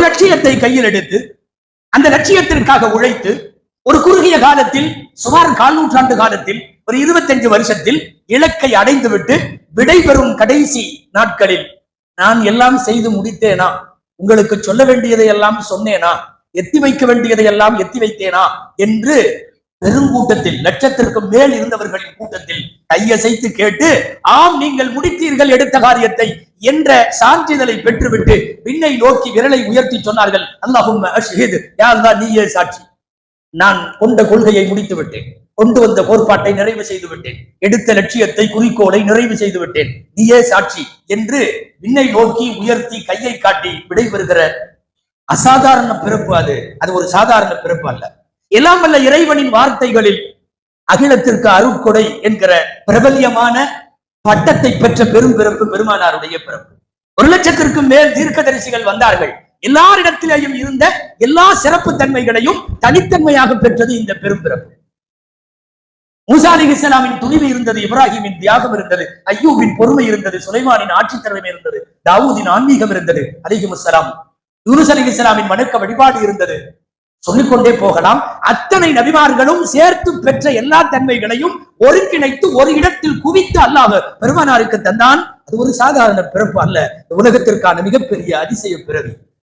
லட்சியத்தை கையில் எடுத்து அந்த லட்சியத்திற்காக உழைத்து ஒரு குறுகிய காலத்தில் சுமார் 1/4 நூற்றாண்டு காலத்தில் ஒரு 25 வருஷத்தில் இலக்கை அடைந்துவிட்டு விடைபெறும் கடைசி நாட்களில் நான் எல்லாம் செய்து முடித்தேனா, உங்களுக்கு சொல்ல வேண்டியதை எல்லாம் சொன்னேனா, எத்தி வைக்க வேண்டியதை எல்லாம் எத்தி வைத்தேனா என்று பெருங்கூட்டத்தில் லட்சத்திற்கு மேல் இருந்தவர்களின் கூட்டத்தில் கையசைத்து கேட்டு, ஆம் நீங்கள் முடித்தீர்கள் எடுத்த காரியத்தை என்ற சான்றிதழை பெற்றுவிட்டு விண்ணை நோக்கி விரலை உயர்த்தி சொன்னார்கள், அல்லாஹும்ம அஷ்ஹித், யா அல்லாஹ் நீயே சாட்சி, நான் கொண்ட கொள்கையை முடித்து விட்டேன், கொண்டு வந்த கோட்பாட்டை நிறைவு செய்து விட்டேன், எடுத்த லட்சியத்தை குறிக்கோளை நிறைவு செய்து விட்டேன், நீயே சாட்சி என்று விண்ணை நோக்கி உயர்த்தி கையை காட்டி விடைபெறுகிற அசாதாரண பிறப்பு அது ஒரு சாதாரண பிறப்பு அல்ல. எல்லாம் வல்ல இறைவனின் வார்த்தைகளில் அகிலத்திற்கு அருட்கொடை என்கிற பிரபல்யமான பட்டத்தை பெற்ற பெரும் பிறப்பு பெருமானாருடைய பிறப்பு. 1 லட்சத்திற்கும் மேல் தீர்க்கதரிசிகள் வந்தார்கள். எல்லாரிடத்திலேயும் இருந்த எல்லா சிறப்பு தன்மைகளையும் தனித்தன்மையாக பெற்றது இந்த பெரும் பிறப்பு. மூசா அலைஹிஸ்ஸலாமின் துணிவு இருந்தது, இப்ராஹிமின் தியாகம் இருந்தது, அய்யூபின் பொறுமை இருந்தது, சுலைமானின் ஆட்சி திறமை இருந்தது, தாவூதின் ஆன்மீகம் இருந்தது, அலைஹிஸ்ஸலாம், யூனுஸ் அலைஹிஸ்ஸலாமின் வணக்க வழிபாடு இருந்தது. சொல்லிக்கொண்டே போகலாம். அத்தனை நபிமார்களும் சேர்த்து பெற்ற எல்லா தன்மைகளையும் ஒருங்கிணைத்து ஒரு இடத்தில் குவித்து அல்லாஹ் பெருமானாருக்கு தந்தான். அது ஒரு சாதாரண பிறப்பு அல்ல, உலகத்திற்கான மிகப்பெரிய அதிசய பிறவி.